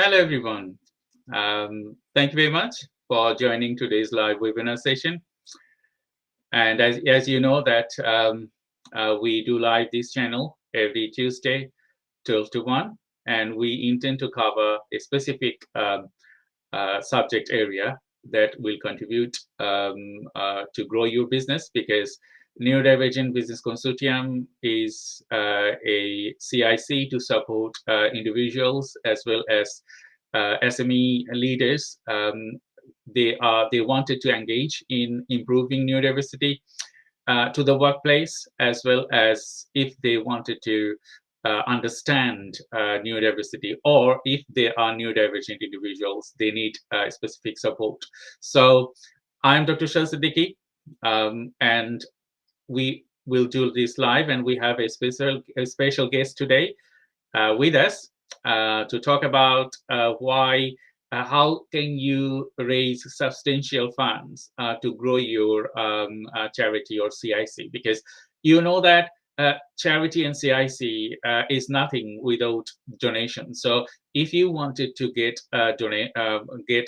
Hello, everyone. Thank you very much for joining today's live webinar session. And as you know that we do live this channel every Tuesday, 12 to 1, and we intend to cover a specific subject area that will contribute to grow your business, because Neurodivergent Business Consortium is a CIC to support individuals as well as SME leaders. They wanted to engage in improving neurodiversity to the workplace, as well as if they wanted to understand neurodiversity, or if they are neurodivergent individuals, they need specific support. So I'm Dr. Shah Siddiqui, and we will do this live, and we have a special guest today with us to talk about how can you raise substantial funds to grow your charity or CIC, because you know that charity and CIC is nothing without donation. So if you wanted to get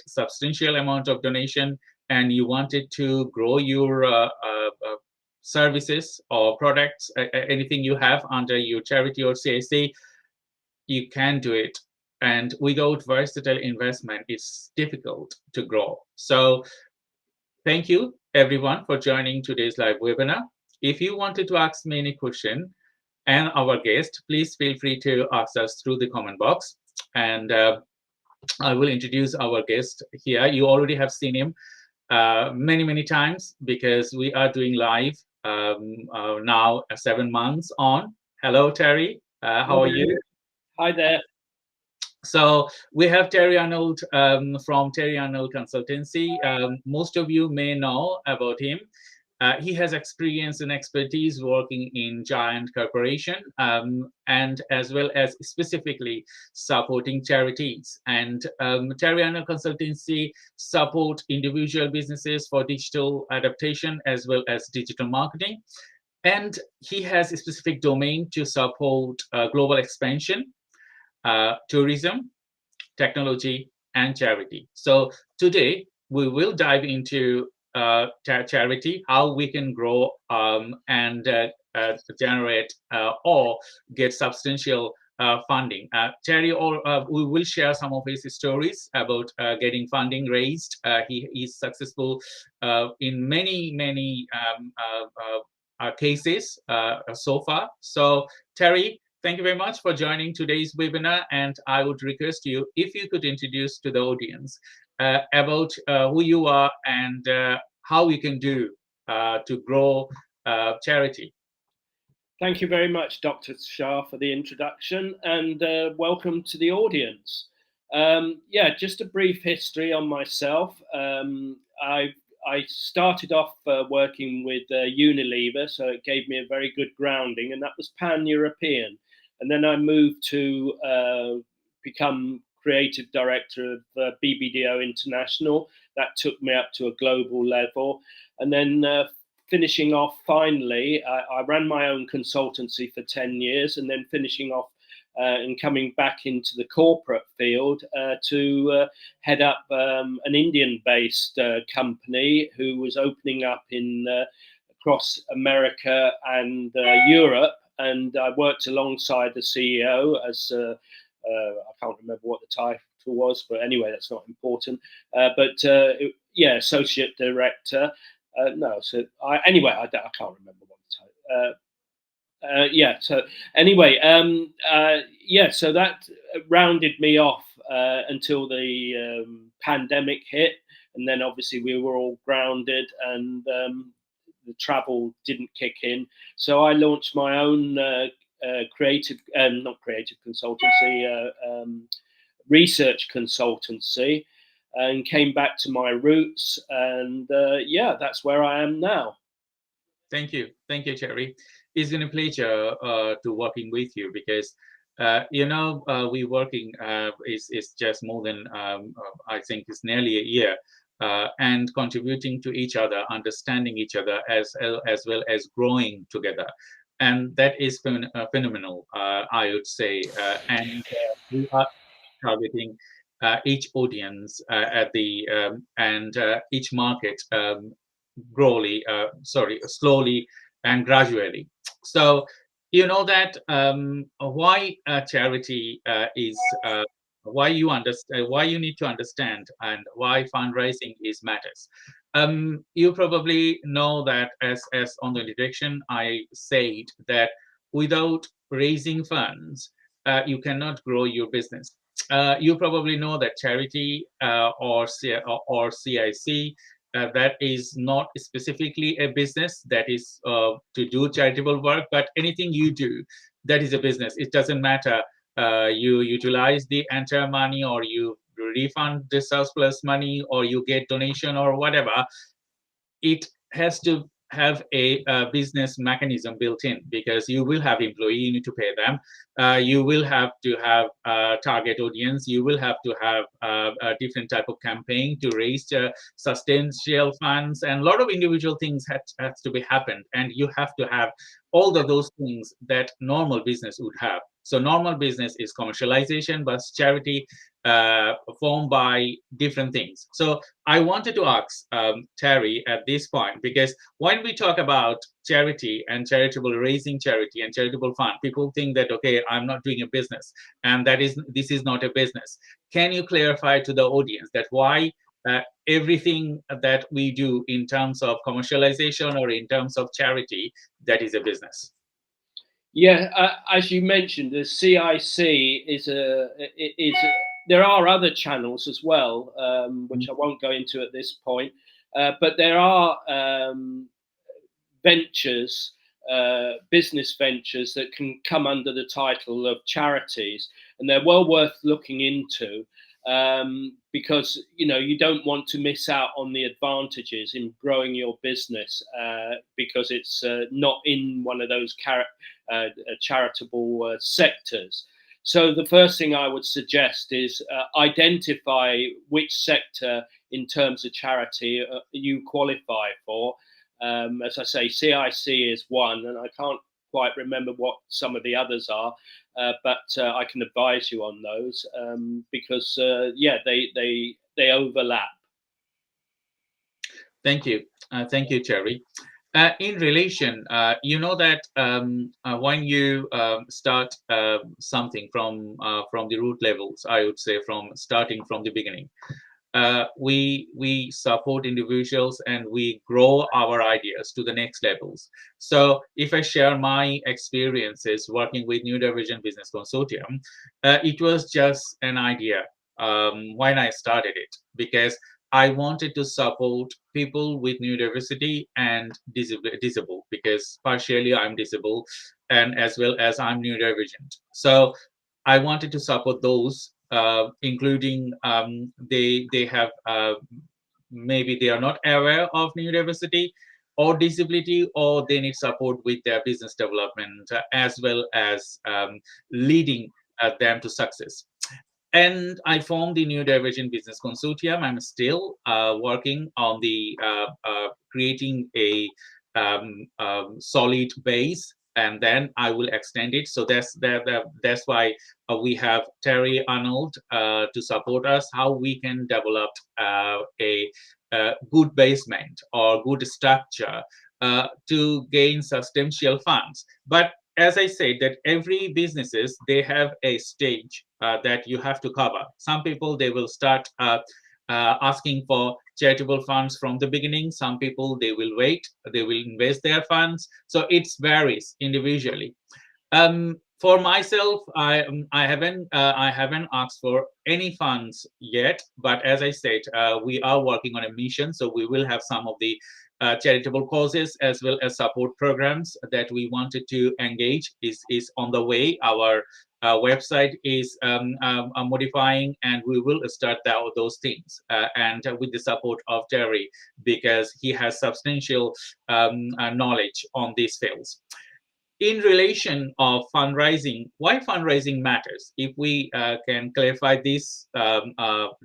substantial amount of donation, and you wanted to grow your services or products, anything you have under your charity or CIC, you can do it. And without versatile investment, it's difficult to grow. So thank you, everyone, for joining today's live webinar. If you wanted to ask me any question and our guest, please feel free to ask us through the comment box. And I will introduce our guest here. You already have seen him many times, because we are doing live now 7 months on. Hello, Terry. How are you? Hi there. So we have Terry Arnold from Terry Arnold Consultancy. Most of you may know about him. He has experience and expertise working in giant corporation, and as well as specifically supporting charities. And Terry Arnold Consultancy support individual businesses for digital adaptation as well as digital marketing. And he has a specific domain to support global expansion, tourism, technology, and charity. So today we will dive into charity, how we can grow and generate or get substantial funding. Terry, we will share some of his stories about getting funding raised. He is successful in many cases so far. So Terry, thank you very much for joining today's webinar, and I would request you, if you could introduce to the audience about who you are and how you can do to grow charity. Thank you very much, Dr. Shah, for the introduction, and welcome to the audience. Just a brief history on myself. I started off working with Unilever, so it gave me a very good grounding, and that was pan-European. And then I moved to become creative director of BBDO International. That took me up to a global level. And then finishing off, finally, I ran my own consultancy for 10 years, and then finishing off and coming back into the corporate field to head up an Indian-based company who was opening up in across America and Europe. And I worked alongside the CEO as I can't remember what the title was, but anyway, that's not important. Associate director. Anyway, I can't remember what the title. So that rounded me off until the pandemic hit, and then obviously we were all grounded, and the travel didn't kick in. So I launched my own research consultancy, and came back to my roots, and that's where I am now. Thank you, Terry. It's been a pleasure to working with you, because we working is just more than I think it's nearly a year, and contributing to each other, understanding each other, as well as growing together. And that is phenomenal, I would say. And we are targeting each audience at the and each market slowly and gradually. So you know that why charity is why you understand why you need to understand and why fundraising is matters. You probably know that as on the introduction I said that without raising funds you cannot grow your business. You probably know that charity or CIC, that is not specifically a business, that is to do charitable work, but anything you do, that is a business. It doesn't matter you utilize the entire money or you refund the surplus money or you get donation or whatever. It has to have a business mechanism built in, because you will have employee, you need to pay them, you will have to have target audience, you will have to have a different type of campaign to raise substantial funds, and a lot of individual things has to be happened, and you have to have all of those things that normal business would have. So normal business is commercialization, but charity formed by different things. So I wanted to ask Terry at this point, because when we talk about charity and charitable, raising charity and charitable fund, people think that, okay, I'm not doing a business, and this is not a business. Can you clarify to the audience that why everything that we do in terms of commercialization or in terms of charity, that is a business? Yeah, as you mentioned, the CIC there are other channels as well, which I won't go into at this point, but there are ventures, business ventures that can come under the title of charities, and they're well worth looking into, because you don't want to miss out on the advantages in growing your business, because it's not in one of those charitable sectors. So the first thing I would suggest is identify which sector in terms of charity you qualify for. As I say, CIC is one, and I can't quite remember what some of the others are, but I can advise you on those, because they overlap. Thank you. Thank you, Terry. In relation, you know that when you start something from the root levels, I would say from starting from the beginning, we support individuals and we grow our ideas to the next levels. So if I share my experiences working with Neurodivergent Business Consortium, it was just an idea when I started it, because I wanted to support people with neurodiversity and disabled, because partially I'm disabled and as well as I'm neurodivergent. So I wanted to support those, including they have maybe they are not aware of neurodiversity or disability, or they need support with their business development, as well as leading them to success. And I formed the Neurodivergent Business Consortium. I'm still working on the creating a solid base, and then I will extend it. So that's why we have Terry Arnold to support us, how we can develop a good basement or good structure to gain substantial funds. But as I said, that every businesses, they have a stage that you have to cover. Some people, they will start asking for charitable funds from the beginning. Some people, they will wait, they will invest their funds. So it varies individually. For myself, I haven't asked for any funds yet, but as I said, we are working on a mission, so we will have some of the charitable causes as well as support programs that we wanted to engage is on the way. Our website is modifying, and we will start those things, and with the support of Terry, because he has substantial knowledge on these fields. In relation of fundraising, why fundraising matters, if we can clarify this,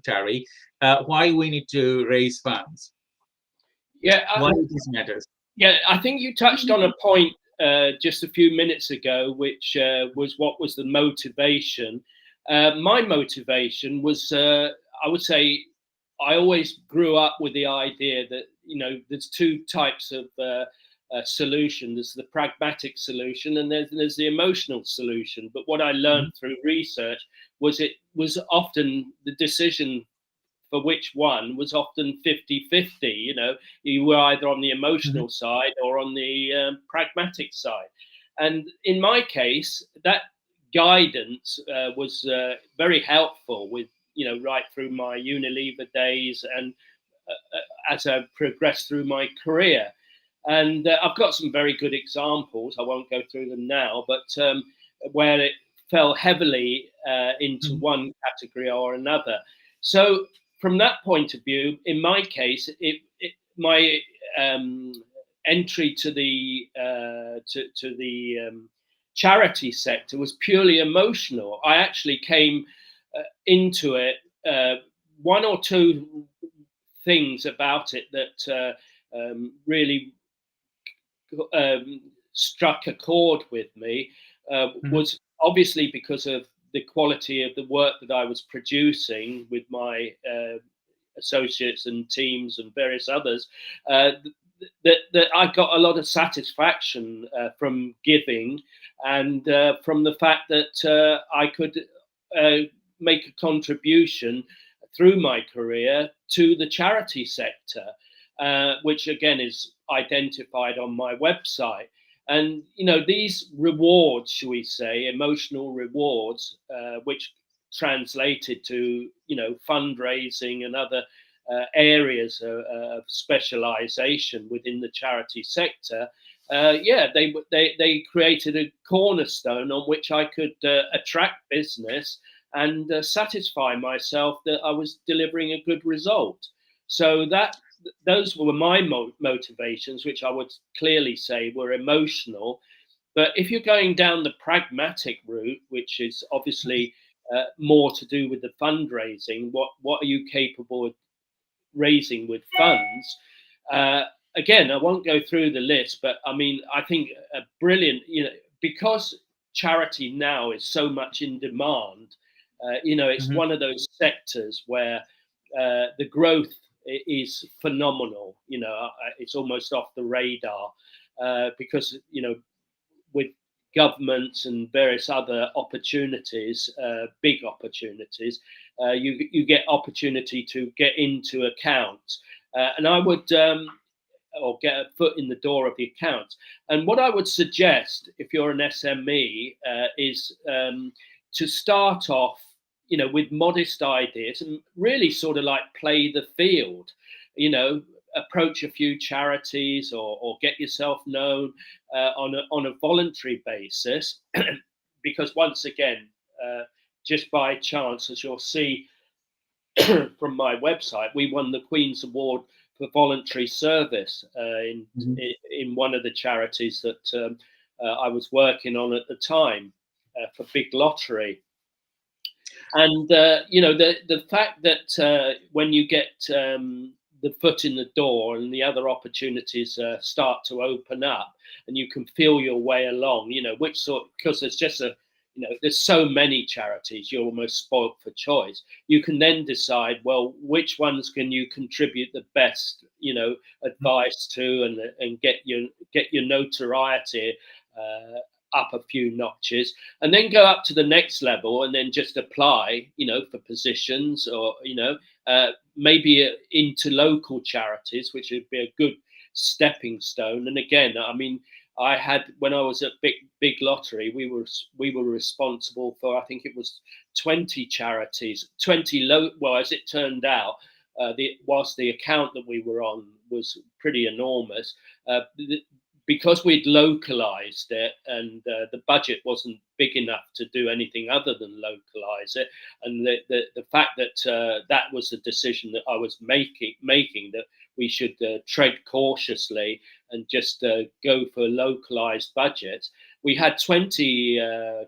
Terry, why we need to raise funds, Yeah, why this matters. yeah. I think you touched on a point just a few minutes ago, which was what was the motivation. My motivation was, I would say, I always grew up with the idea that, there's two types of solution. There's the pragmatic solution, and there's the emotional solution. But what I learned through research was it was often the decision for which one was often 50-50. You were either on the Mhm. emotional side or on the pragmatic side. And in my case, that guidance was very helpful with, right through my Unilever days and as I progressed through my career. And I've got some very good examples. I won't go through them now, but where it fell heavily into Mhm. one category or another. So, from that point of view, in my case, my um, entry to the charity sector was purely emotional. I actually came into it. One or two things about it that really struck a chord with me Mhm. was obviously because of the quality of the work that I was producing with my associates and teams and various others. That I got a lot of satisfaction from giving, and from the fact that I could make a contribution through my career to the charity sector, which again is identified on my website. And these rewards, shall we say, emotional rewards, which translated to fundraising and other areas of specialization within the charity sector. Yeah, they created a cornerstone on which I could attract business and satisfy myself that I was delivering a good result. So those were my motivations, which I would clearly say were emotional. But if you're going down the pragmatic route, which is obviously more to do with the fundraising, what are you capable of raising with funds? Uh, Again, I won't go through the list, but I mean, I think a brilliant, because charity now is so much in demand. It's Mhm. one of those sectors where the growth is phenomenal. It's almost off the radar because with governments and various other opportunities, big opportunities, you get opportunity to get into accounts, and I would or get a foot in the door of the account. And what I would suggest, if you're an SME, is to start off, with modest ideas and really sort of like play the field. You know, approach a few charities or get yourself known on a voluntary basis, because once again, just by chance, as you'll see from my website, we won the Queen's Award for voluntary service Mhm. in one of the charities that I was working on at the time for Big Lottery. And the fact that when you get the foot in the door and the other opportunities start to open up, and you can feel your way along, which sort, because there's just there's so many charities, you're almost spoilt for choice. You can then decide, well, which ones can you contribute the best, advice to, and get your notoriety up a few notches, and then go up to the next level and then just apply, for positions, or maybe into local charities, which would be a good stepping stone. And again, I mean, I had, when I was at Big Lottery, we were responsible for, I think it was 20 charities, 20 low. Well, as it turned out, whilst the account that we were on was pretty enormous, because we'd localized it, and the budget wasn't big enough to do anything other than localize it, and the fact that that was the decision that I was making, that we should tread cautiously and just go for localized budgets. We had 20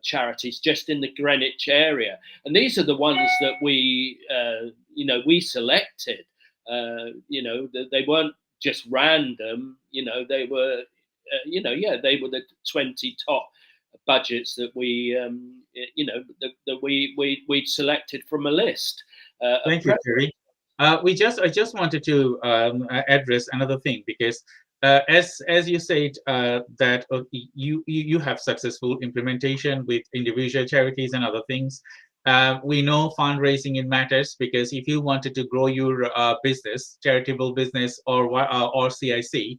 charities just in the Greenwich area, and these are the ones that we selected. They weren't just random. They were, yeah, they were the 20 top budgets that we, that we'd selected from a list. Thank you, Terry. I just wanted to address another thing because as you said that you have successful implementation with individual charities and other things. We know fundraising it matters because if you wanted to grow your business, charitable business or CIC,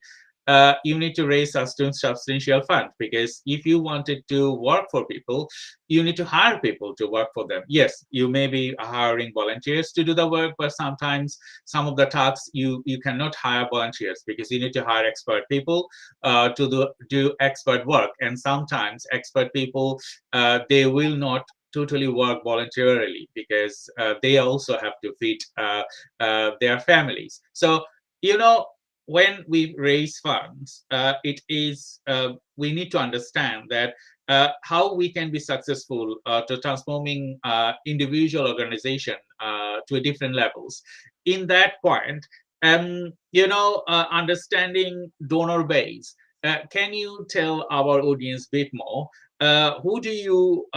you need to raise substantial fund because if you wanted to work for people, you need to hire people to work for them. Yes, you may be hiring volunteers to do the work, but sometimes some of the tasks you cannot hire volunteers because you need to hire expert people to do expert work. And sometimes expert people, they will not totally work voluntarily because they also have to feed their families. So, you know, when we raise funds, it is we need to understand that how we can be successful to transforming individual organization to a different levels. In that point, understanding donor base. Can you tell our audience a bit more? Who do you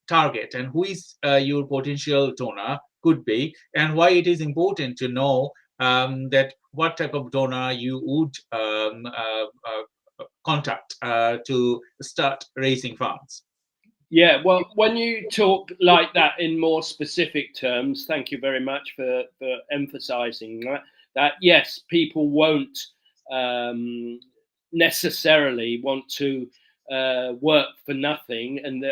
target, and who is your potential donor could be, and why it is important to know that what type of donor you would contact to start raising funds? Yeah, well, when you talk like that in more specific terms, thank you very much for emphasizing that. That yes, people won't necessarily want to work for nothing, and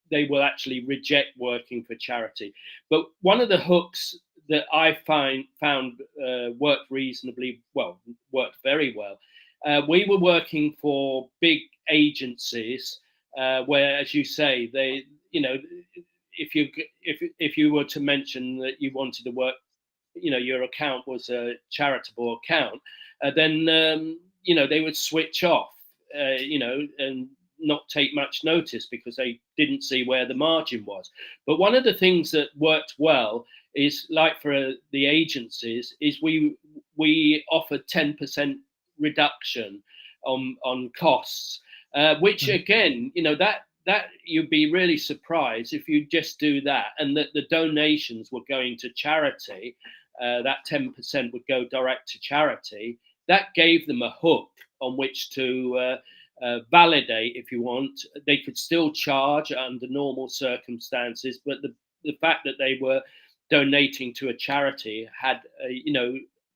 they will actually reject working for charity. But one of the hooks that I found worked reasonably well, worked very well. We were working for big agencies where, as you say, they, if you were to mention that you wanted to work, your account was a charitable account, then they would switch off, and not take much notice because they didn't see where the margin was. But one of the things that worked well is, like for the agencies, is we offered 10% reduction on costs, which again, that you'd be really surprised if you just do that, and that the donations were going to charity. That 10% would go direct to charity. That gave them a hook on which to validate, if you want. They could still charge under normal circumstances, but the fact that they were donating to a charity had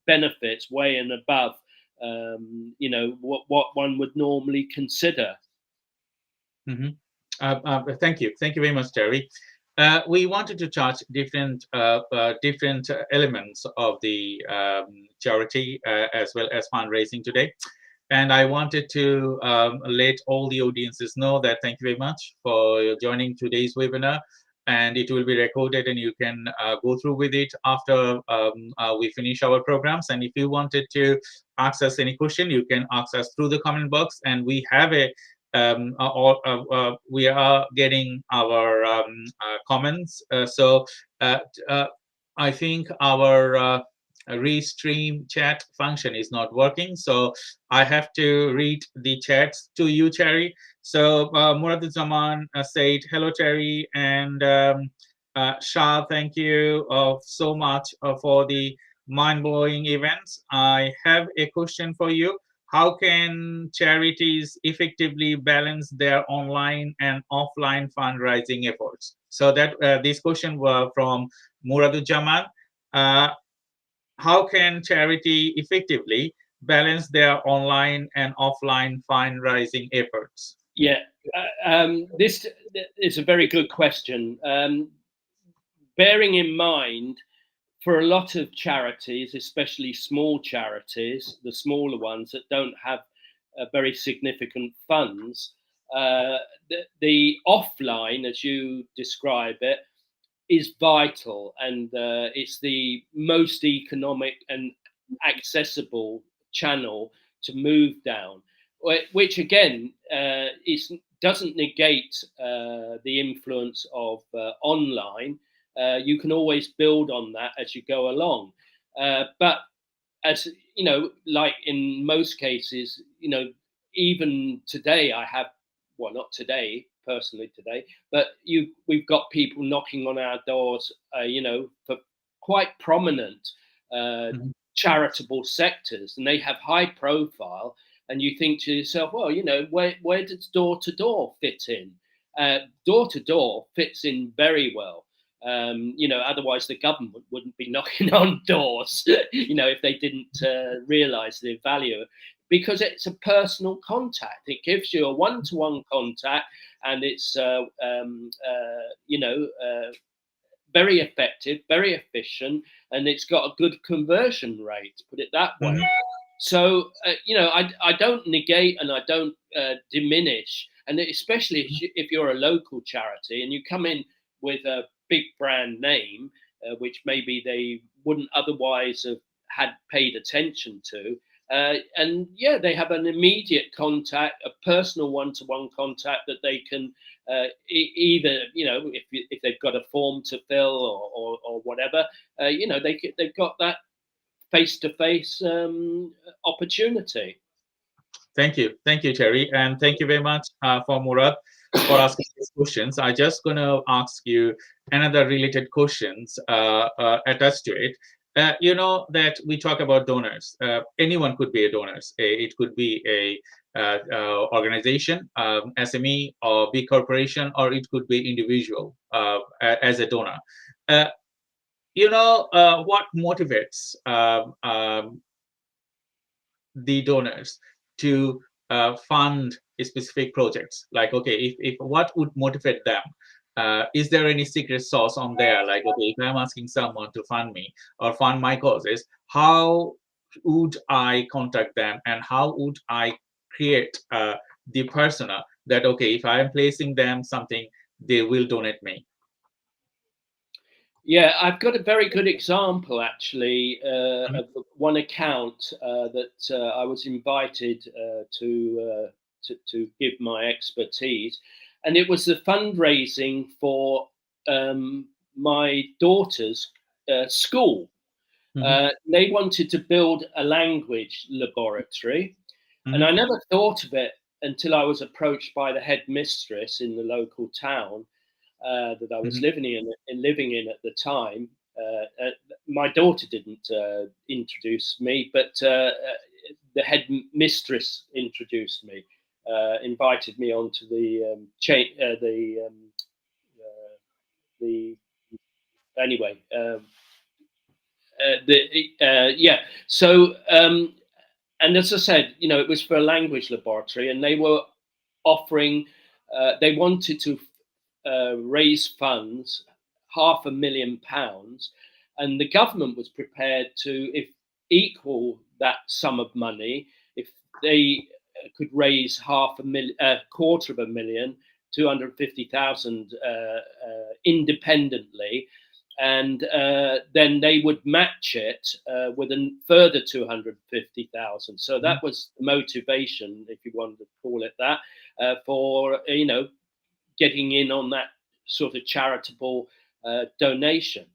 benefits way and above what one would normally consider. Thank you very much, Terry. We wanted to touch different elements of the charity as well as fundraising today. And I wanted to let all the audiences know that thank you very much for joining today's webinar. And it will be recorded, and you can go through with it after we finish our programs. And if you wanted to ask us any question, you can ask us through the comment box. And we have we are getting our comments. So I think our restream chat function is not working, so I have to read the chats to you, Terry. So Muraduzaman said hello, Terry, and Shah, thank you so much for the mind-blowing events. I have a question for you. How can charities effectively balance their online and offline fundraising efforts? So that this question was from Muraduzaman. How can charity effectively balance their online and offline fundraising efforts? Yeah, this is a very good question. Bearing in mind, for a lot of charities, especially small charities, the smaller ones that don't have very significant funds, the offline, as you describe it, is vital, and it's the most economic and accessible channel to move down, which again doesn't negate the influence of online. You can always build on that as you go along, but as like in most cases, even today I have well, not today, personally today, but we've got people knocking on our doors, for quite prominent uh, Mhm. charitable sectors, and they have high profile. And you think to yourself, well, where does door to door fit in? Door to door fits in very well. Otherwise the government wouldn't be knocking on doors, if they didn't realize the value, because it's a personal contact. It gives you a one-to-one contact, and it's very effective, very efficient, and it's got a good conversion rate, put it that way. Mhm. So, I don't negate and I don't diminish, and especially if you're a local charity and you come in with a big brand name, which maybe they wouldn't otherwise have had paid attention to. And yeah, they have an immediate contact, a personal one-to-one contact that they can either, if they've got a form to fill or whatever, they've got that face-to-face opportunity. Thank you, Terry, and thank you very much for Murad for asking these questions. I just gonna ask you another related questions attached to it. You know that we talk about donors. Anyone could be a donor. It could be a organization, SME, or big corporation, or it could be individual as a donor. Uh, what motivates the donors to fund specific projects, like okay, if what would motivate them, is there any secret sauce on there, like okay, if I'm asking someone to fund me or fund my causes, how would I contact them and how would I create the persona that okay, if I'm placing them something, they will donate me? Yeah, I've got a very good example actually Mhm. of one account that I was invited to give my expertise, and it was the fundraising for my daughter's school. Mhm. They wanted to build a language laboratory, and I Mhm. never thought of it until I was approached by the headmistress in the local town that I was Mhm. living in at the time. My daughter didn't introduce me, but the headmistress introduced me, invited me onto the anyway. Yeah. So, and as I said, it was for a language laboratory, and they were offering. They wanted to raise funds, £500,000, and the government was prepared to, if equal that sum of money, if they could raise quarter of a million, 250,000 independently, and then they would match it with a further 250,000. So that was the motivation, if you wanted to call it that, for getting in on that sort of charitable donation.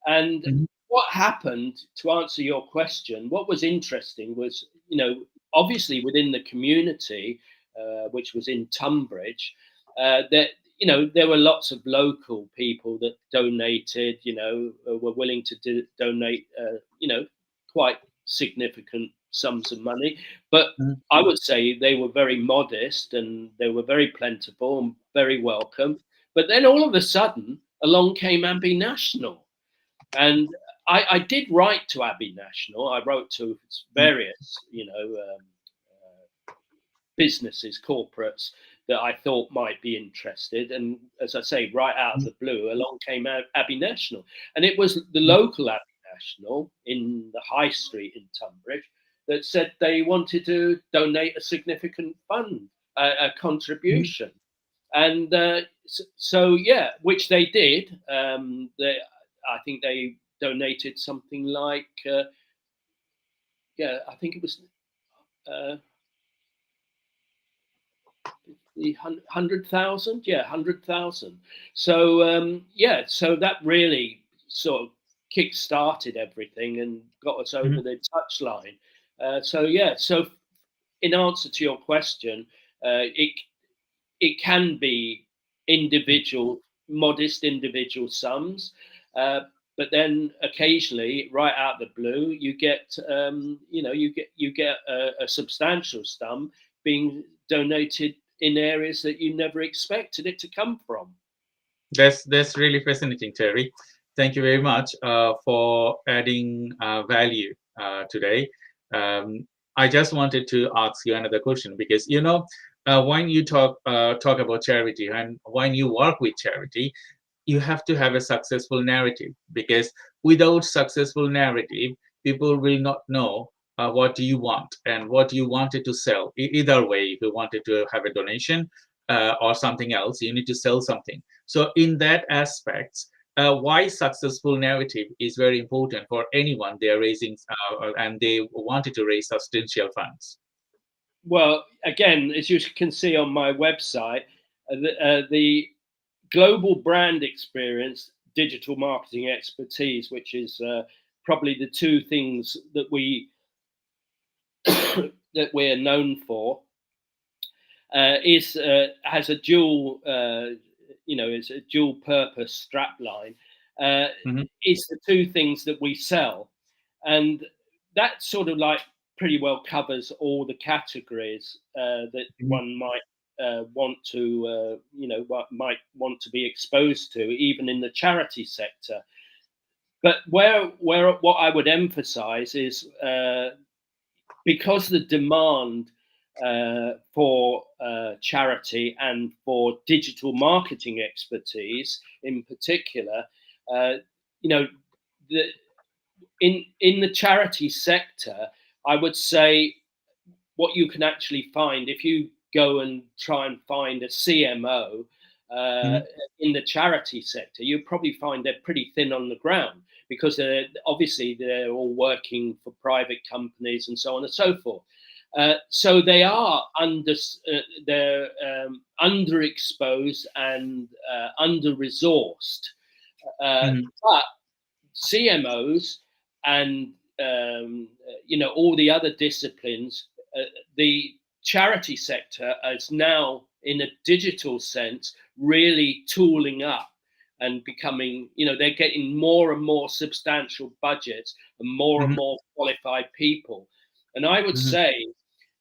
And Mhm. what happened, to answer your question, what was interesting was, obviously within the community, which was in Tunbridge, that there were lots of local people that donated, were willing to donate, quite significant sums of money. But Mhm. I would say they were very modest and they were very plentiful and very welcome. But then all of a sudden, along came Abbey National. And I did write to Abbey National. I wrote to Mhm. various, businesses, corporates that I thought might be interested. And as I say, right out of the blue, along came Abbey National. And it was the Mhm. local Abbey National in the High Street in Tunbridge that said they wanted to donate a significant fund, a Mhm. contribution. And so, yeah, which they did. I think they donated something like, yeah, I think it was uh, the 100,000, yeah, 100,000. So yeah, so that really sort of kick-started everything and got us over Mhm. the touchline. So yeah, so in answer to your question, it it can be individual, modest individual sums, but then occasionally, right out of the blue, you get you get a substantial sum being donated in areas that you never expected it to come from. That's really fascinating, Terry. Thank you very much for adding value today. Um, I just wanted to ask you another question because when you talk about charity and when you work with charity, you have to have a successful narrative, because without successful narrative, people will not know what do you want and what you wanted to sell. Either way, if you wanted to have a donation or something else, you need to sell something. So in that aspect, why successful narrative is very important for anyone they're raising and they wanted to raise substantial funds. Well, again, as you can see on my website, the global brand experience, digital marketing expertise, which is probably the two things that that we're known for, is has a dual, is a dual purpose strapline. Mm-hmm. Is the two things that we sell, and that sort of like pretty well covers all the categories that Mm-hmm. one might want to, might want to be exposed to, even in the charity sector. But where what I would emphasise is because the demand for charity and for digital marketing expertise in particular, uh, you know, the, in the charity sector, I would say what you can actually find if you go and try and find a CMO uh, Mm-hmm. in the charity sector, you'll probably find they're pretty thin on the ground because obviously they're all working for private companies and so on and so forth. So they are they're underexposed and under resourced. Mm-hmm. But CMOs and all the other disciplines, the charity sector is now, in a digital sense, really tooling up and becoming, they're getting more and more substantial budgets and more qualified people. And I would Mm-hmm. say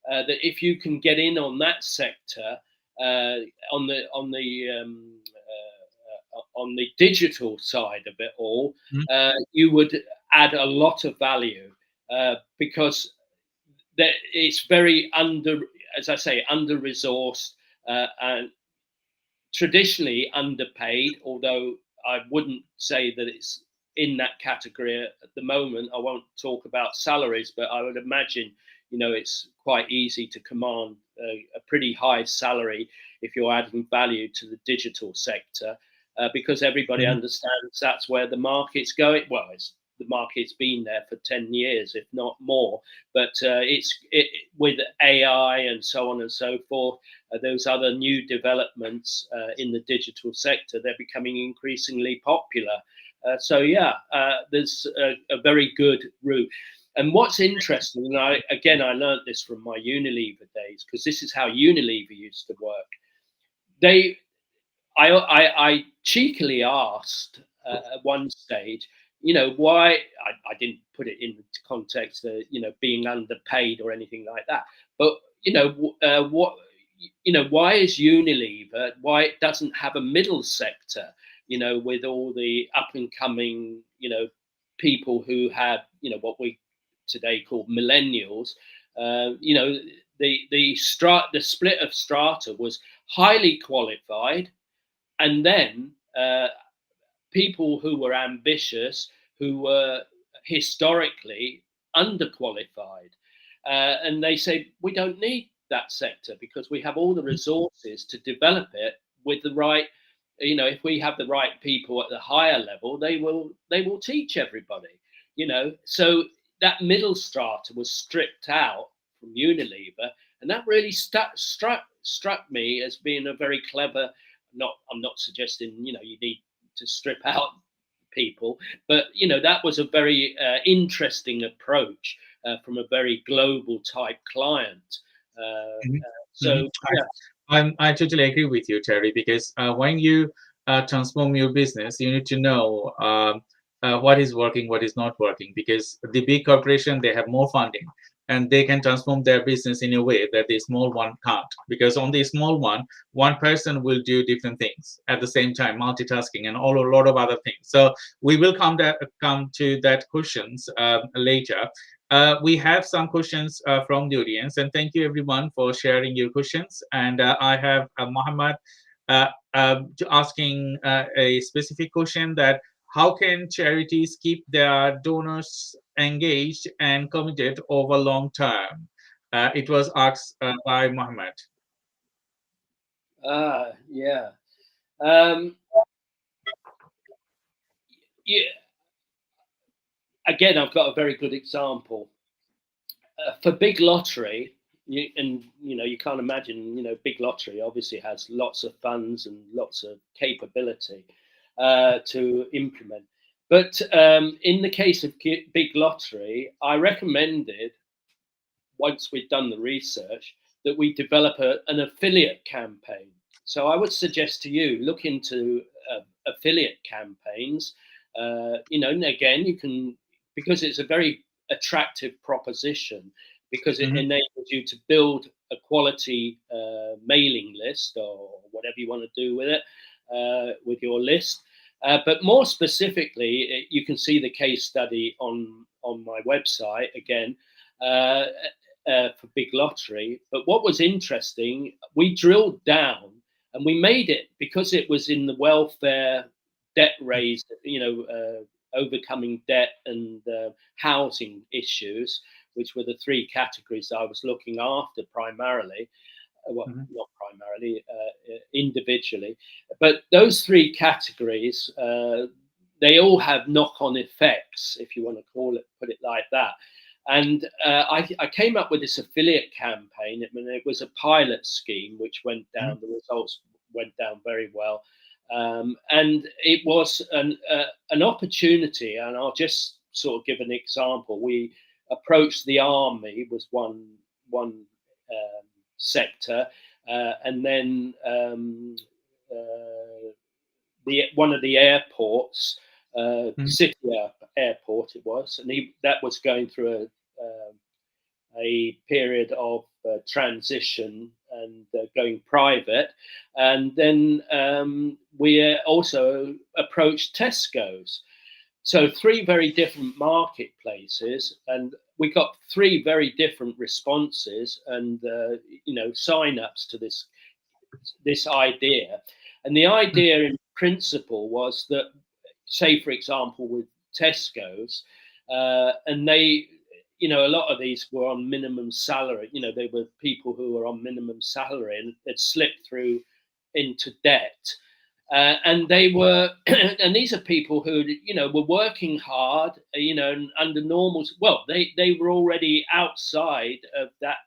that if you can get in on that sector, on the digital side of it all, you would add a lot of value because it's very as I say, under resourced and traditionally underpaid. Although I wouldn't say that it's in that category at the moment. I won't talk about salaries, but I would imagine it's quite easy to command a pretty high salary if you're adding value to the digital sector, because everybody Mm-hmm. understands that's where the market's going. Well, the market's been there for 10 years, if not more. But with AI and so on and so forth, those other new developments in the digital sector, they're becoming increasingly popular. So yeah, there's a very good route. And what's interesting, and I learned this from my Unilever days, because this is how Unilever used to work. I cheekily asked at one stage, why I didn't put it in the context of, being underpaid or anything like that, but what, why is Unilever, why it doesn't have a middle sector, with all the up and coming, people who have, what we today call millennials, the split of strata was highly qualified, and then people who were ambitious, who were historically underqualified. And they say, we don't need that sector because we have all the resources to develop it with the right, if we have the right people at the higher level, they will teach everybody, So that middle strata was stripped out from Unilever, and that really struck me as being a very clever. I'm not suggesting you need to strip out people, but that was a very interesting approach from a very global type client. Mm-hmm. So yeah. I totally agree with you, Terry, because when you transform your business, you need to know what is working, what is not working, because the big corporation, they have more funding and they can transform their business in a way that the small one can't. Because on the small one person will do different things at the same time, multitasking and all a lot of other things. So we will come to that questions later. We have some questions from the audience, and thank you everyone for sharing your questions. And I have Mohammed asking a specific question, that how can charities keep their donors engaged and committed over long term? It was asked by Mohammed. Yeah. Um, yeah. Again, I've got a very good example. For Big Lottery, you can't imagine, Big Lottery obviously has lots of funds and lots of capability to implement. But in the case of Big Lottery, I recommended, once we'd done the research, that we develop an affiliate campaign. So I would suggest to you, look into affiliate campaigns. And again, you can, because it's a very attractive proposition, because it Mm-hmm, enables you to build a quality mailing list, or whatever you want to do with it, with your list. But more specifically, you can see the case study on my website again. Uh, for Big Lottery. But what was interesting, we drilled down and we made it, because it was in the welfare, debt raise, overcoming debt and housing issues, which were the three categories I was looking after primarily. Well, mm-hmm, not primarily, individually, but those three categories, they all have knock-on effects, if you want to put it like that. And I came up with this affiliate campaign. I mean, it was a pilot scheme which went down. The results went down very well, and it was an opportunity. And I'll just sort of give an example. We approached the army, was one sector, and then one of the airports, mm-hmm, City Airport it was, and that was going through a period of transition and going private. And then we also approached Tesco's. So three very different marketplaces, and we got three very different responses and sign-ups to this idea. And the idea in principle was that, say, for example, with Tesco's, and they, a lot of these were on minimum salary. They were people who were on minimum salary and had slipped through into debt. And they were, and these are people who, were working hard, and under normal. Well, they were already outside of that.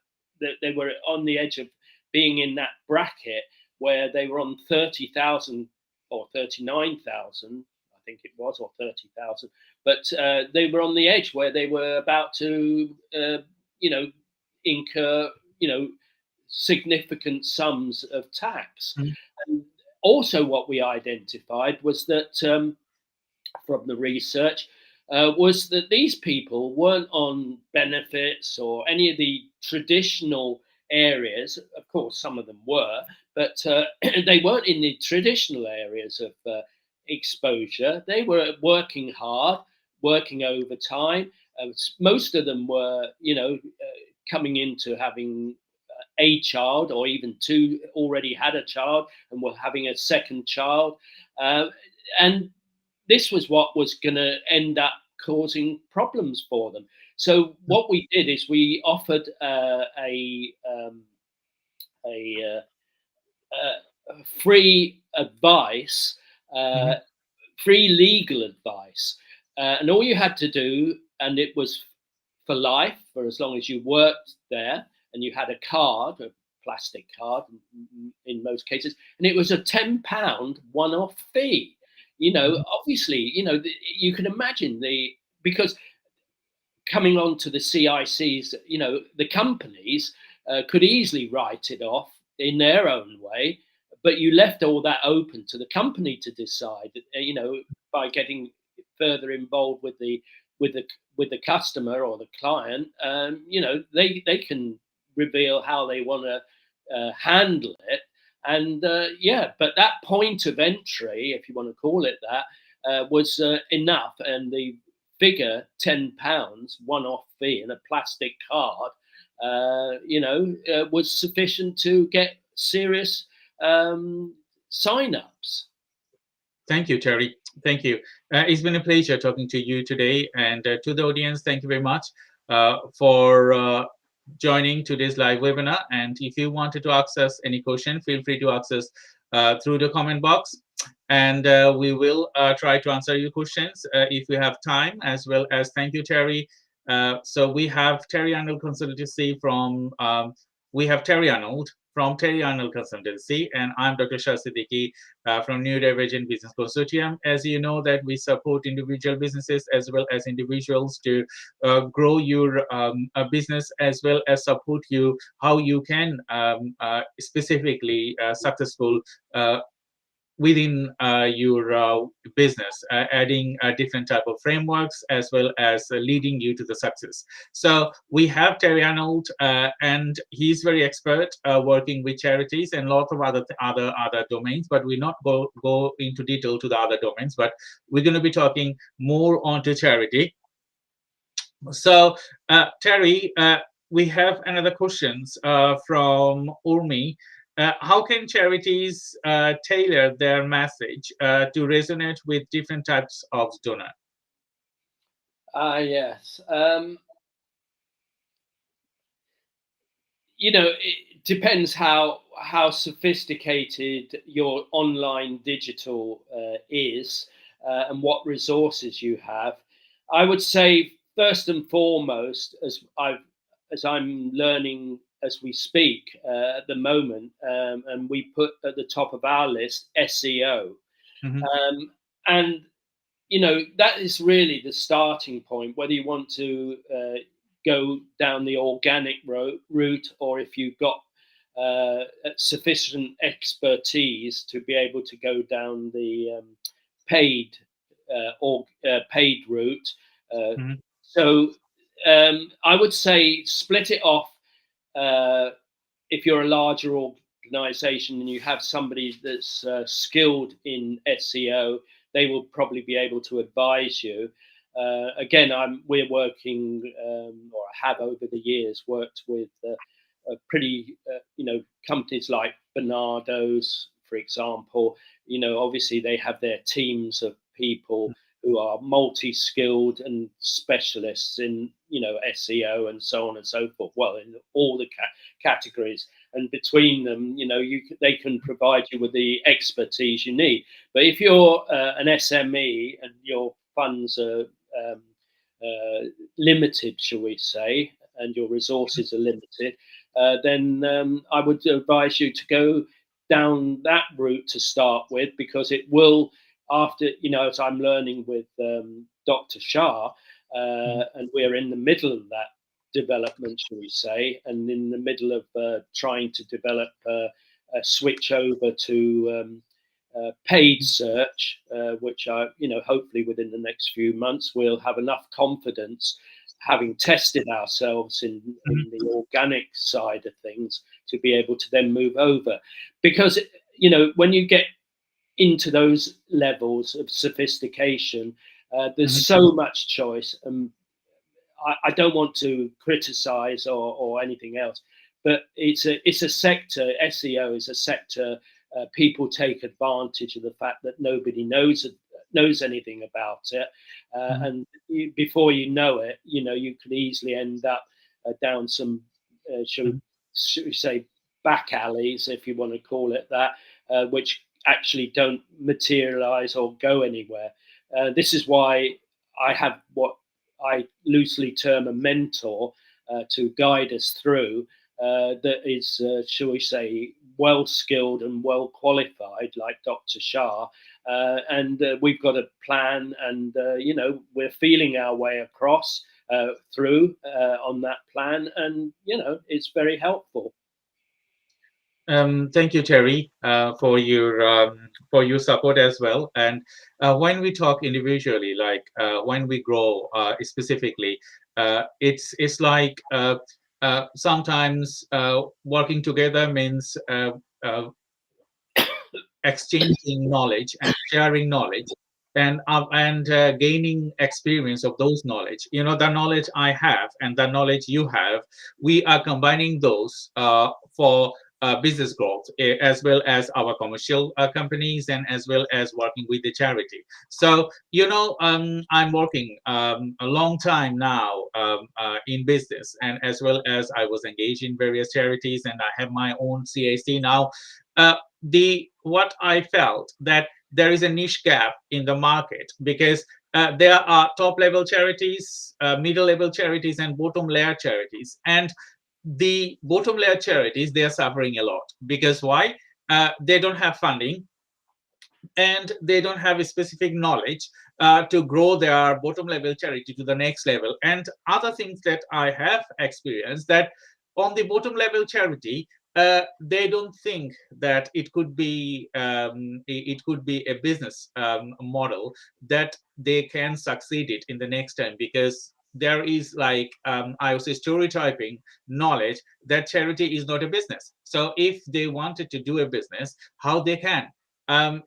That they were on the edge of being in that bracket where they were on 30,000 or 39,000, I think it was, or 30,000. But they were on the edge where they were about to, incur, significant sums of tax. And also, what we identified was that from the research was that these people weren't on benefits or any of the traditional areas. Of course, some of them were, but they weren't in the traditional areas of exposure. They were working hard, working overtime. Most of them were, coming into having a child, or even two, already had a child and were having a second child. And this was what was going to end up causing problems for them. So what we did is we offered a free advice, mm-hmm, free legal advice, and all you had to do, and it was for life, for as long as you worked there, and you had a card, a plastic card in most cases, and it was a £10 one-off fee. Obviously, you can imagine because coming on to the CICs, the companies could easily write it off in their own way, but you left all that open to the company to decide, by getting further involved with the with the with the customer or the client. They can reveal how they want to handle it. And but that point of entry, if you want to call it that, was enough. And the figure, £10 one-off fee and a plastic card, was sufficient to get serious sign-ups. Thank you, Terry. Thank you. It's been a pleasure talking to you today, and to the audience, thank you very much for joining today's live webinar. And if you wanted to access any question, feel free to access through the comment box, and we will try to answer your questions if we have time, as well as thank you, Terry. So we have Terry Arnold Consultancy from we have Terry Arnold from Terry Arnold Consultancy, and I'm Dr. Shah Siddiqui from Neurodivergent Business Consortium. As you know, that we support individual businesses as well as individuals to grow your business, as well as support you how you can specifically successful within your business, adding different type of frameworks as well as leading you to the success. So we have Terry Arnold, and he's very expert working with charities and lots of other domains. But we not go into detail to the other domains. But we're going to be talking more onto charity. So Terry, we have another questions from Urmi. How can charities tailor their message to resonate with different types of donor? Yes. It depends how sophisticated your online digital is, and what resources you have. I would say first and foremost, as I'm learning as we speak at the moment, and we put at the top of our list SEO. And that is really the starting point, whether you want to go down the organic route, or if you've got sufficient expertise to be able to go down the paid route. So I would say split it off. If you're a larger organization and you have somebody that's skilled in SEO, they will probably be able to advise you. Again, we're working, or I have over the years worked with pretty, companies like Bernardo's, for example. Obviously they have their teams of people who are multi-skilled and specialists in, SEO and so on and so forth. Well, in all the categories, and between them, they can provide you with the expertise you need. But if you're an SME and your funds are limited, shall we say, and your resources are limited, then I would advise you to go down that route to start with, because it will, after, as I'm learning with Dr. Shah, and we're in the middle of that development, shall we say, and in the middle of trying to develop a switch over to paid search, which I, hopefully within the next few months we'll have enough confidence, having tested ourselves in the organic side of things, to be able to then move over. Because when you get into those levels of sophistication, there's so much choice. I don't want to criticize or anything else, but it's a sector. SEO is a sector. People take advantage of the fact that nobody knows anything about it, and before you know it, you could easily end up down some, should we say, back alleys, if you want to call it that, which actually don't materialize or go anywhere. This is why I have what I loosely term a mentor to guide us through, that is, shall we say, well skilled and well qualified, like Dr. Shah, and we've got a plan, and we're feeling our way across through on that plan, and it's very helpful. Thank you, Terry, for your support as well. And when we talk individually, like when we grow specifically, it's like sometimes working together means uh, exchanging knowledge and sharing knowledge and gaining experience of those knowledge. You know, the knowledge I have and the knowledge you have, we are combining those for business growth, as well as our commercial companies, and as well as working with the charity. So you know, I'm working a long time now in business, and as well as I was engaged in various charities, and I have my own CAC now. The what I felt that there is a niche gap in the market, because there are top level charities, middle level charities, and bottom layer charities. And the bottom layer charities, they are suffering a lot, because why? They don't have funding, and they don't have a specific knowledge to grow their bottom level charity to the next level. And other things that I have experienced, that on the bottom level charity, they don't think that it could be a business model that they can succeed it in the next time, because there is like I would say stereotyping knowledge that charity is not a business. So if they wanted to do a business, how they can? um,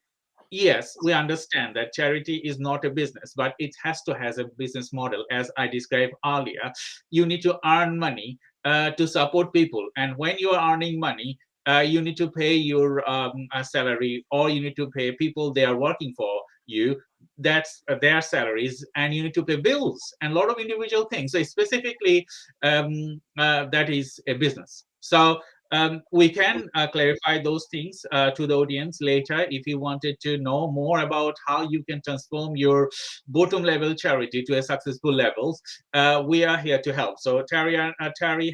yes, we understand that charity is not a business, but it has to has a business model. As I described earlier, you need to earn money to support people, and when you are earning money, you need to pay your salary, or you need to pay people they are working for you. That's their salaries, and you need to pay bills and a lot of individual things. So specifically, that is a business. So we can clarify those things to the audience later if you wanted to know more about how you can transform your bottom level charity to a successful levels. We are here to help. So Terry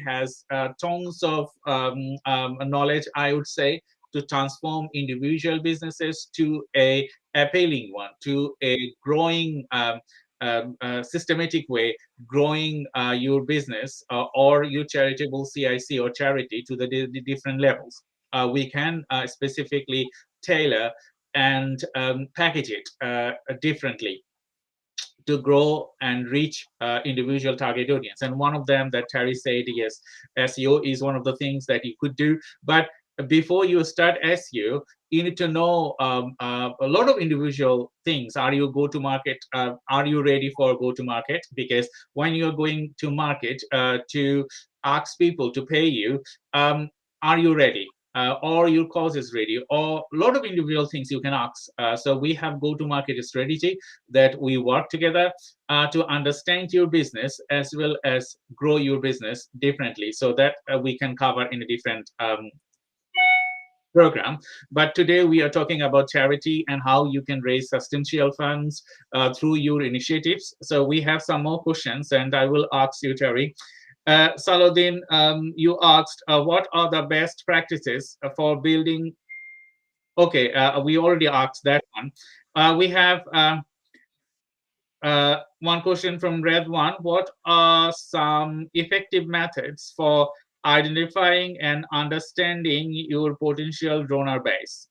has tons of knowledge, I would say, to transform individual businesses to a appealing one, to a growing systematic way, growing your business or your charitable CIC or charity to the different levels. We can specifically tailor and package it differently to grow and reach individual target audience. And one of them that Terry said, yes, SEO is one of the things that you could do. But before you start SEO, you need to know a lot of individual things. Are you go to market? Are you ready for go to market? Because when you're going to market to ask people to pay you, are you ready? Or your cause is ready, or a lot of individual things you can ask. So we have go to market strategy that we work together to understand your business as well as grow your business differently, so that we can cover in a different program. But today we are talking about charity and how you can raise substantial funds through your initiatives. So we have some more questions, and I will ask you, Terry. Saladin, you asked what are the best practices for building. Okay, we already asked that one. We have one question from Red One. What are some effective methods for identifying and understanding your potential donor base?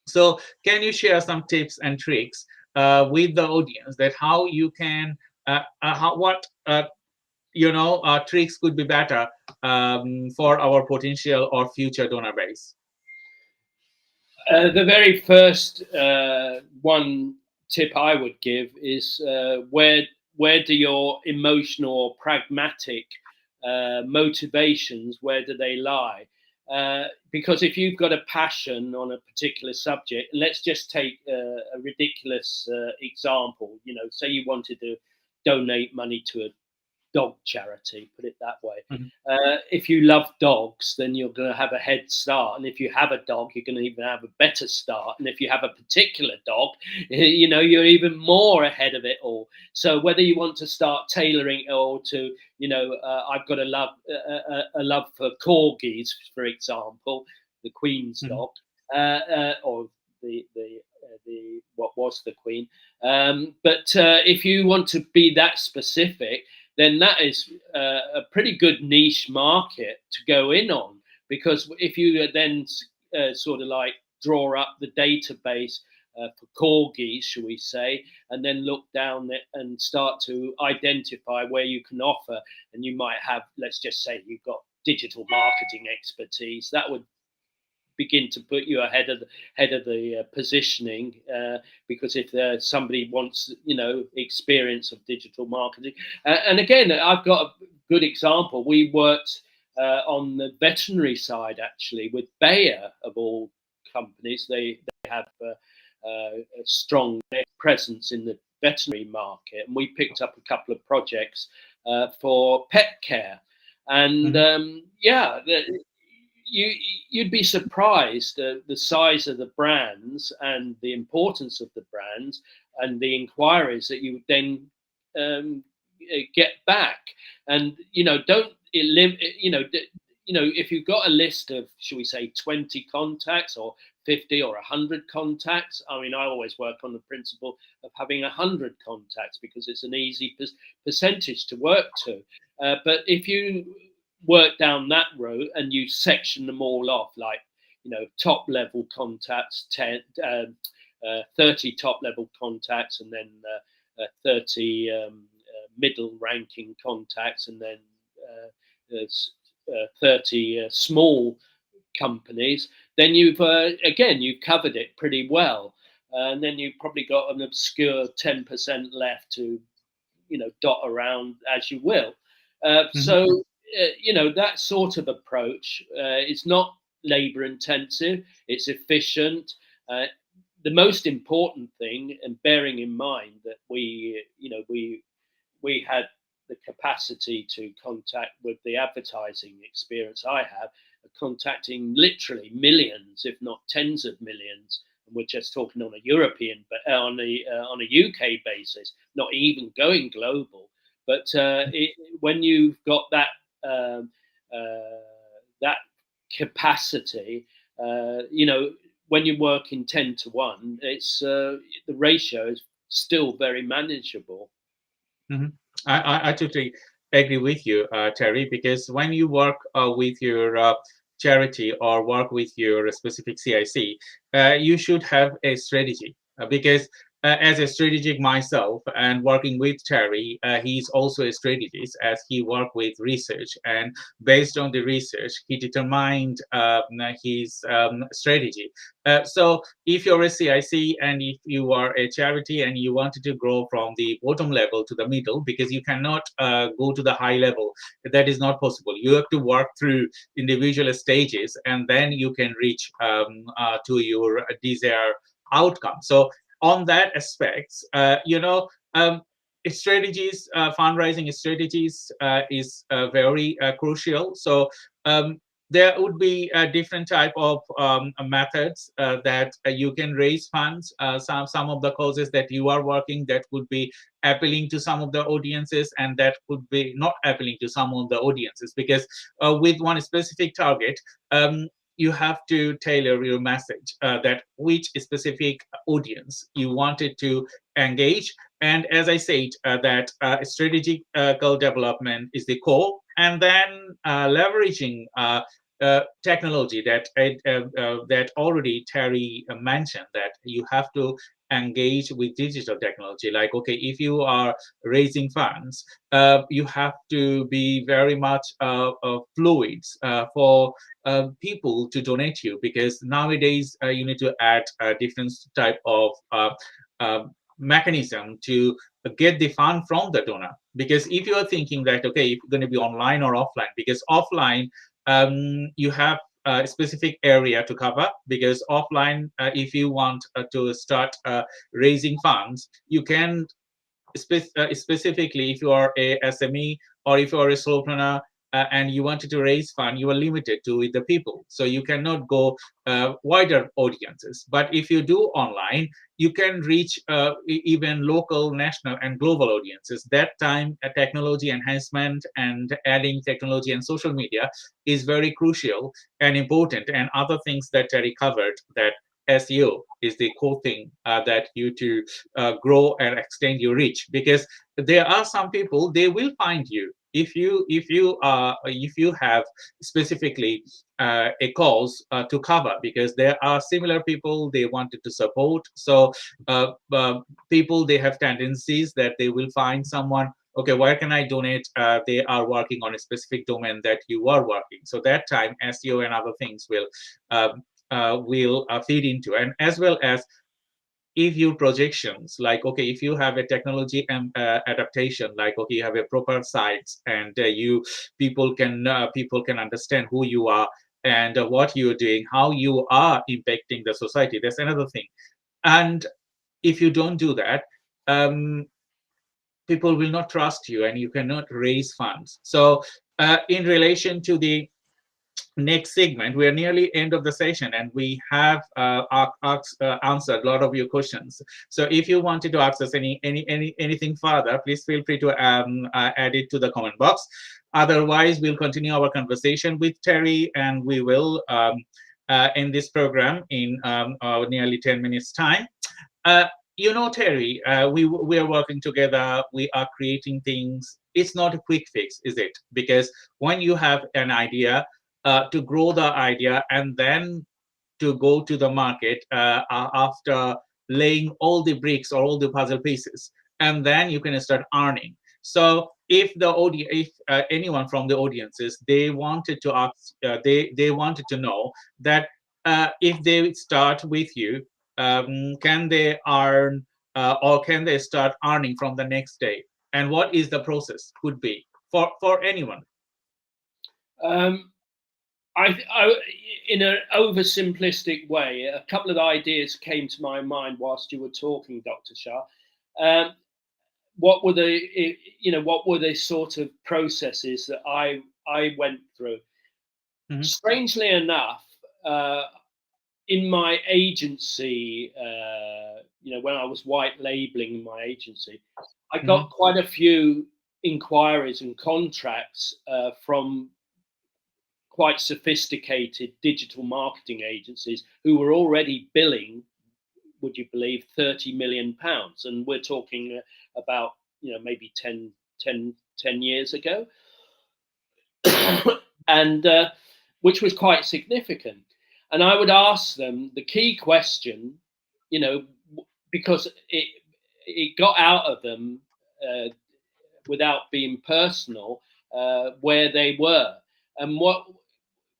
So, can you share some tips and tricks with the audience that how you can, how what tricks could be better for our potential or future donor base? The very first one tip I would give is where do your emotional or pragmatic motivations, where do they lie? Because if you've got a passion on a particular subject, let's just take a ridiculous example. You know, say you wanted to donate money to a dog charity, put it that way. Mhm. If you love dogs, then you're going to have a head start. And if you have a dog, you're going to even have a better start. And if you have a particular dog, you know, you're even more ahead of it all. So whether you want to start tailoring it all to, you know, I've got a love for corgis, for example, the Queen's Mhm. dog, or the what was the Queen. But if you want to be that specific, then that is a pretty good niche market to go in on. because if you then sort of like draw up the database for corgis, shall we say, and then look down it and start to identify where you can offer, and you might have, let's just say, you've got digital marketing expertise, that would begin to put you ahead of the positioning, because if somebody wants experience of digital marketing, and again I've got a good example. We worked on the veterinary side actually with Bayer of all companies. They have a strong presence in the veterinary market, and we picked up a couple of projects for pet care, and you you'd be surprised the size of the brands and the importance of the brands and the inquiries that you would then get back. And don't if you've got a list of, shall we say, 20 contacts or 50 or 100 contacts, I mean, I always work on the principle of having 100 contacts because it's an easy percentage to work to. But if you work down that road and you section them all off, like top level contacts, 30 top level contacts, and then 30 middle ranking contacts, and then 30 small companies, then you've covered it pretty well, and then you've probably got an obscure 10% left to dot around as you will. So that sort of approach is not labor intensive, it's efficient. The most important thing, and bearing in mind that we had the capacity to contact, with the advertising experience I have, contacting literally millions, if not tens of millions. And we're just talking on a European, but on a UK basis, not even going global. But when you've got that that capacity, when you work in 10 to 1, it's the ratio is still very manageable. Mm-hmm. I totally agree with you, Terry, because when you work with your charity or work with your specific CIC, you should have a strategy. Because as a strategic myself and working with Terry, he's also a strategist as he worked with research. And based on the research, he determined his strategy. So if you're a CIC and if you are a charity and you wanted to grow from the bottom level to the middle, because you cannot go to the high level, that is not possible. You have to work through individual stages and then you can reach to your desired outcome. So on that aspects, strategies, fundraising strategies is very crucial. So there would be a different type of methods that you can raise funds. Some of the causes that you are working that would be appealing to some of the audiences, and that could be not appealing to some of the audiences, because with one specific target, you have to tailor your message that which specific audience you wanted to engage. And as I said, that strategical development is the core, and then leveraging technology that already Terry mentioned, that you have to engage with digital technology. Like, okay, if you are raising funds, you have to be very much fluid for people to donate you, because nowadays you need to add a different type of mechanism to get the fund from the donor. Because if you are thinking that, okay, if it's going to be online or offline, because offline you have a specific area to cover, because offline, if you want to start raising funds, you can specifically, if you are a SME or if you are a solopreneur and you wanted to raise fund, you are limited to the people, so you cannot go wider audiences. But if you do online, you can reach even local, national, and global audiences. That time, technology enhancement and adding technology and social media is very crucial and important. And other things that Terry covered, that SEO is the core thing that you to grow and extend your reach, because there are some people, they will find you if you have specifically a cause to cover, because there are similar people they wanted to support. So people, they have tendencies that they will find someone, okay, where can I donate? They are working on a specific domain that you are working. So that time SEO and other things will feed into. And as well as, if you projections, like, okay, if you have a technology adaptation, like, okay, you have a proper sites, and people can understand who you are, and what you're doing, how you are impacting the society. That's another thing. And if you don't do that, um, people will not trust you, and you cannot raise funds. So in relation to the next segment, we are nearly end of the session, and we have answered a lot of your questions. So if you wanted to ask us anything further, please feel free to add it to the comment box. Otherwise, we'll continue our conversation with Terry, and we will end this program in nearly 10 minutes time. uh, Terry, we are working together. We are creating things. It's not a quick fix, is it? Because when you have an idea, to grow the idea and then to go to the market after laying all the bricks or all the puzzle pieces, and then you can start earning. So if anyone from the audiences, they wanted to ask, they wanted to know that if they start with you, can they earn, or can they start earning from the next day? And what is the process could be for anyone? Um, in an oversimplistic way, a couple of ideas came to my mind whilst you were talking, Dr. Shah. Um, what were the sort of processes that I went through? Mhm. Strangely enough, in my agency, when I was white labeling my agency, I Mhm. got quite a few inquiries and contracts from quite sophisticated digital marketing agencies who were already billing, would you believe, £30 million, and we're talking about maybe 10 years ago, and which was quite significant. And I would ask them the key question, you know, because it got out of them without being personal, where they were and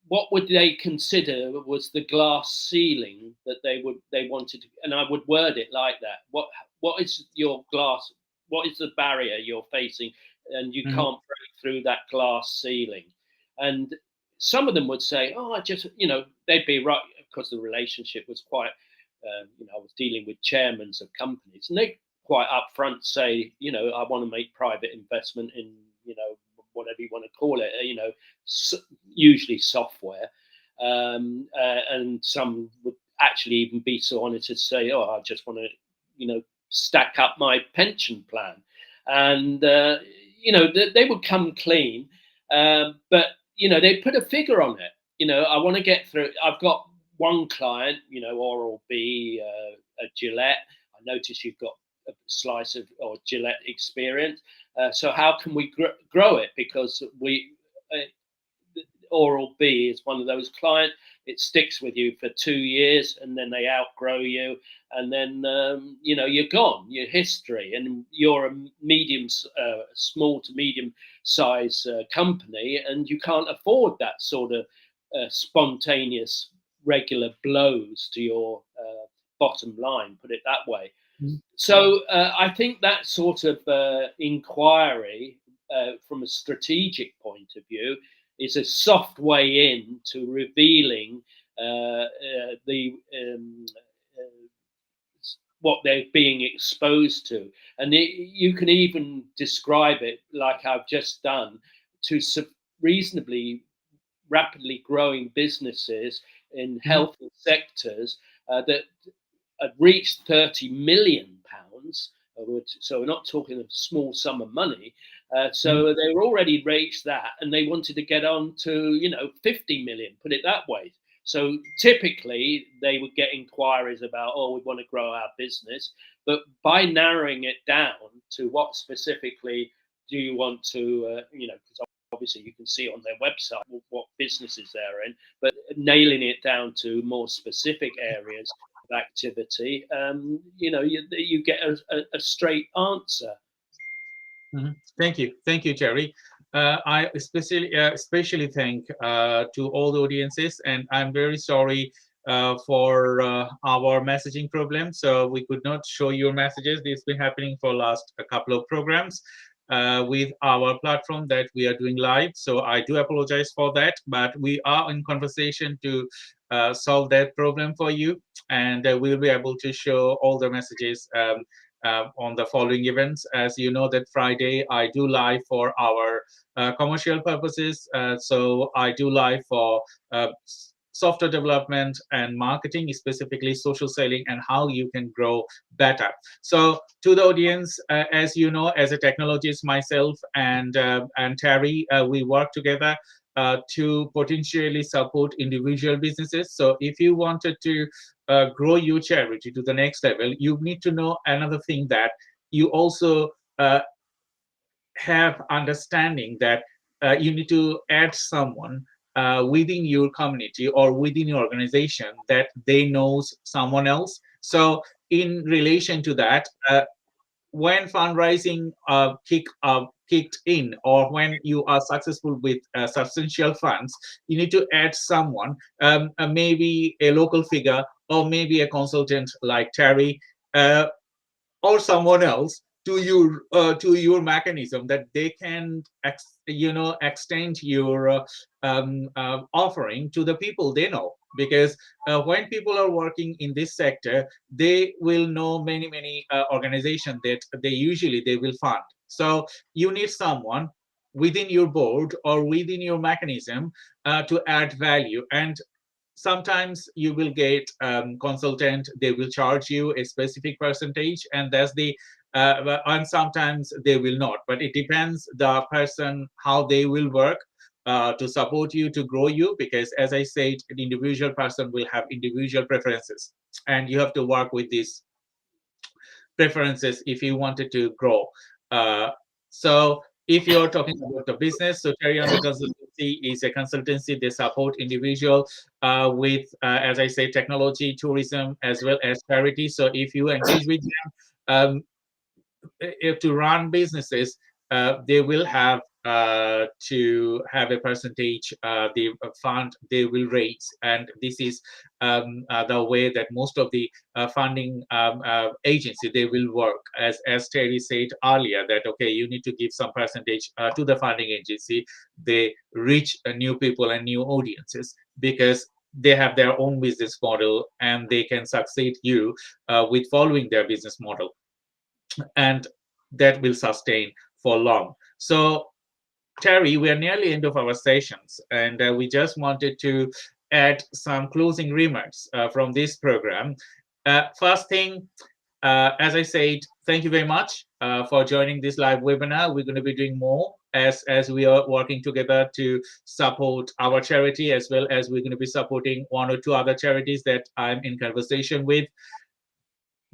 what would they consider was the glass ceiling that they wanted to, and I would word it like that. What is your glass? What is the barrier you're facing, and you Mhm. can't break through that glass ceiling? And some of them would say, "Oh, I just," they'd be right, because the relationship was quite, I was dealing with chairmen of companies, and they quite upfront say, I want to make private investment in, whatever you want to call it, usually software, and some would actually even be so honest to say, "Oh, I just want to, stack up my pension plan," and they would come clean, but they put a figure on it. I want to get through. I've got one client, Oral B, a Gillette. I notice you've got a slice of or Gillette experience. So how can we grow it? Because Oral B is one of those clients. It sticks with you for 2 years, and then they outgrow you, and then you're gone. You're history, and you're a small to medium size company, and you can't afford that sort of spontaneous, regular blows to your bottom line. Put it that way. Mhm. So I think that sort of inquiry, from a strategic point of view, is a soft way in to revealing the what they're being exposed to, and you can even describe it like I've just done to reasonably rapidly growing businesses in Mhm. healthy sectors that had reached £30 million. So we're not talking a small sum of money. Mhm. So they were already reached that, and they wanted to get on to 50 million. Put it that way. So typically they would get inquiries about, oh, we want to grow our business, but by narrowing it down to what specifically do you want to, because obviously you can see on their website what businesses they're in, but nailing it down to more specific areas of activity, you get a straight answer. Thank you, Jerry. I especially thank to all the audiences, and I'm very sorry for our messaging problem. So we could not show your messages. This has been happening for last a couple of programs with our platform that we are doing live. So I do apologize for that, but we are in conversation to solve that problem for you, and we'll be able to show all the messages. On the following events. As you know, that Friday I do live for our commercial purposes. So I do live for software development and marketing, specifically social selling and how you can grow better. So to the audience, as you know, as a technologist myself and Terry, we work together to potentially support individual businesses. So if you wanted to grow your charity to the next level, you need to know another thing, that you also have understanding that you need to add someone within your community or within your organization that they knows someone else. So in relation to that, when fundraising kicked in, or when you are successful with substantial funds, you need to add someone, maybe a local figure or maybe a consultant like Terry, uh, or someone else to your mechanism, that they can extend your offering to the people they know. Because when people are working in this sector, they will know many organizations that they will fund. So you need someone within your board or within your mechanism to add value. And sometimes you will get consultant, they will charge you a specific percentage, and that's the and sometimes they will not, but it depends the person how they will work to support you, to grow you. Because as I said, an individual person will have individual preferences, and you have to work with these preferences if you wanted to grow. Uh, so if you're talking about the business, so Cherry on the Consultancy is a consultancy. They support individual with, as I say, technology, tourism, as well as charity. So if you engage with them, if to run businesses, they will have to have a percentage the fund they will raise, and this is the way that most of the funding agency they will work. As Terry said earlier, that okay, you need to give some percentage to the funding agency. They reach new people and new audiences because they have their own business model, and they can succeed you with following their business model, and that will sustain for long. So, Terry, we are nearly end of our sessions, and we just wanted to add some closing remarks from this program. First thing, as I said, thank you very much for joining this live webinar. We're going to be doing more as we are working together to support our charity, as well as we're going to be supporting one or two other charities that I'm in conversation with.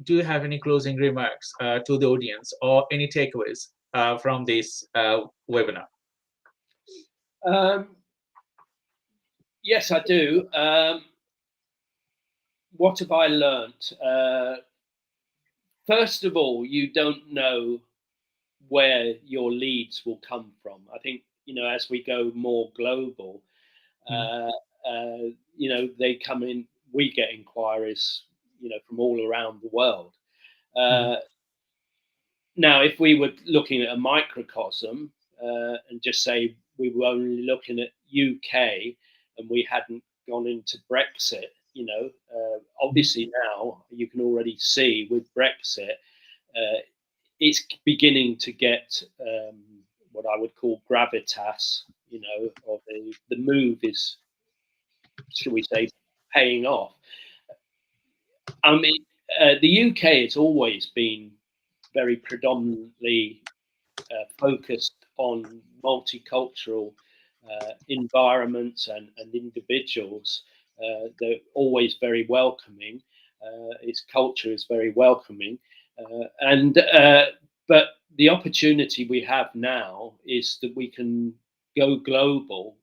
Do you have any closing remarks to the audience, or any takeaways from this webinar? Um, yes, I do. What have I learnt? First of all, you don't know where your leads will come from. I think, as we go more global, they come in, we get inquiries, from all around the world. Now, if we were looking at a microcosm and just say we were only looking at UK and we hadn't gone into Brexit, obviously now you can already see with Brexit, it's beginning to get what I would call gravitas, or the move is, shall we say, paying off. I mean, the UK has always been very predominantly focused on multicultural environments and individuals. They're always very welcoming. Its culture is very welcoming, but the opportunity we have now is that we can go global,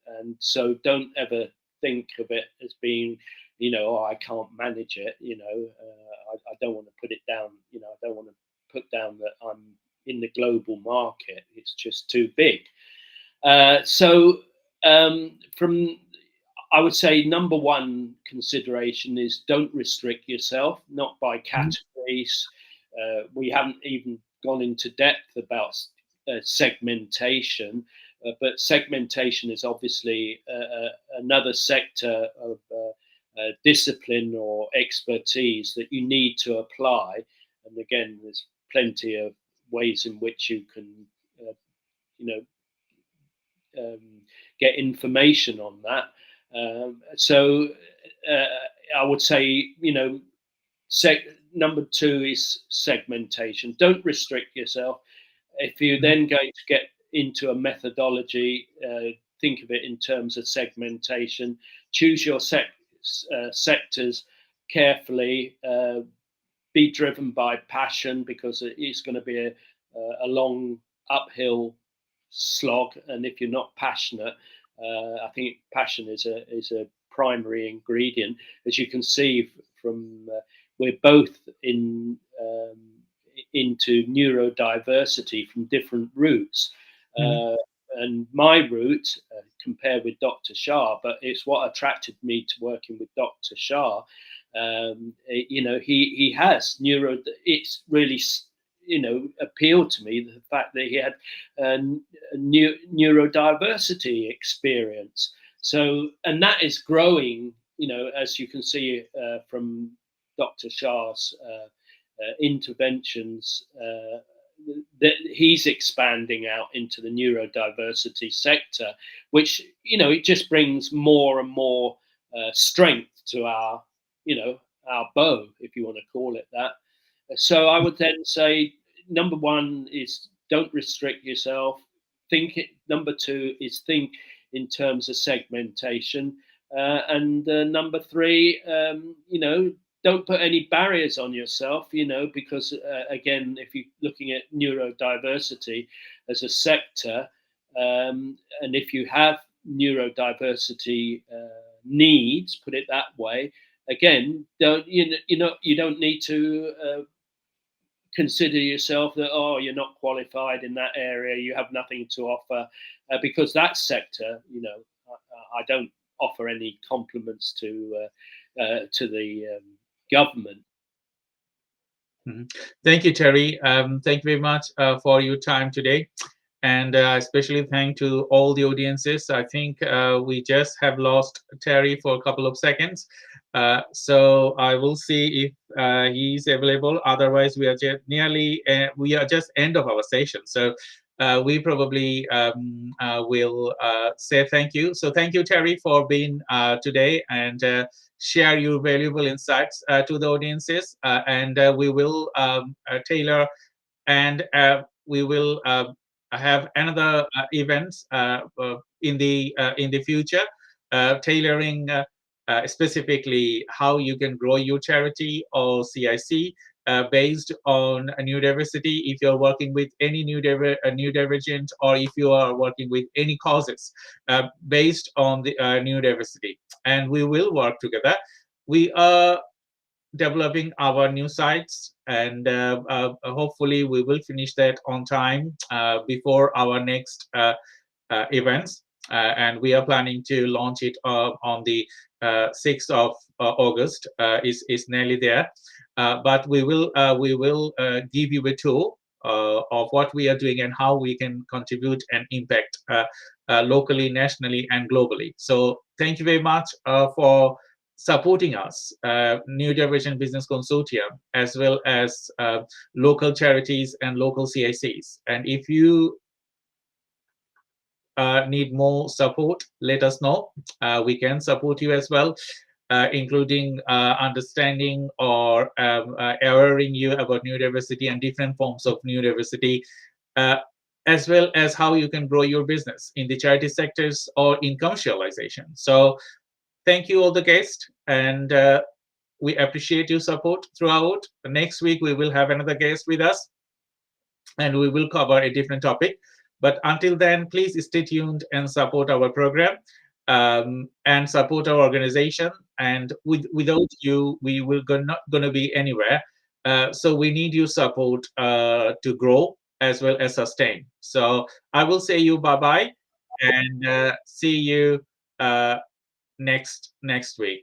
and so don't ever think of it as being, oh, I can't manage it. I don't want to put it down. I don't want to put down that I'm in the global market. It's just too big. So from I would say number one consideration is don't restrict yourself, not by categories. We haven't even gone into depth about segmentation, but segmentation is obviously another sector of discipline or expertise that you need to apply. And again, there's plenty of ways in which you can, you know, get information on that. So I would say, number two is segmentation. Don't restrict yourself. If you're then going to get into a methodology, think of it in terms of segmentation. Choose your sectors carefully. Be driven by passion, because it is going to be a long uphill slog, and if you're not passionate, I think passion is a primary ingredient. As you can see from we're both into neurodiversity from different routes. And my route, compared with Dr. Shah, but it's what attracted me to working with Dr. Shah. He has it's really appealed to me, the fact that he had neurodiversity experience. So, and that is growing, as you can see from Dr. Shah's interventions, that he's expanding out into the neurodiversity sector, which, it just brings more and more strength to our bow, if you want to call it that. So I would then say number one is don't restrict yourself. Number two is think in terms of segmentation, and number three, don't put any barriers on yourself, because again, if you're looking at neurodiversity as a sector, and if you have neurodiversity needs, put it that way, again, you don't need to consider yourself that, oh, you're not qualified in that area, you have nothing to offer, because that sector, I don't offer any compliments to the government. Thank you, Terry. Thank you very much for your time today. And especially thank to all the audiences. I think we just have lost Terry for a couple of seconds. So I will see if he's available. Otherwise, we are just end of our session. So we probably will say thank you. So thank you, Terry, for being today and share your valuable insights to the audiences. And we will tailor and we will have another events in the future, tailoring specifically how you can grow your charity or CIC based on neurodiversity. If you're working with any neurodivergent, or if you are working with any causes based on the neurodiversity, and we will work together. We are developing our new sites, and hopefully we will finish that on time before our next events, and we are planning to launch it on the 6th of August. Is nearly there, but we will give you a tool of what we are doing and how we can contribute and impact locally, nationally, and globally. So thank you very much for supporting us, Neurodivergent Business Consortium, as well as local charities and local CICs. And if you need more support, let us know. We can support you as well, including understanding or awareing you about neurodiversity and different forms of neurodiversity, as well as how you can grow your business in the charity sectors or in commercialization. So thank you all the guests, and we appreciate your support throughout. Next week, we will have another guest with us. and we will cover a different topic. But until then, please stay tuned and support our program, and support our organization. And without you, we will not going to be anywhere. So we need your support to grow as well as sustain. So I will say you bye bye, and see you next week.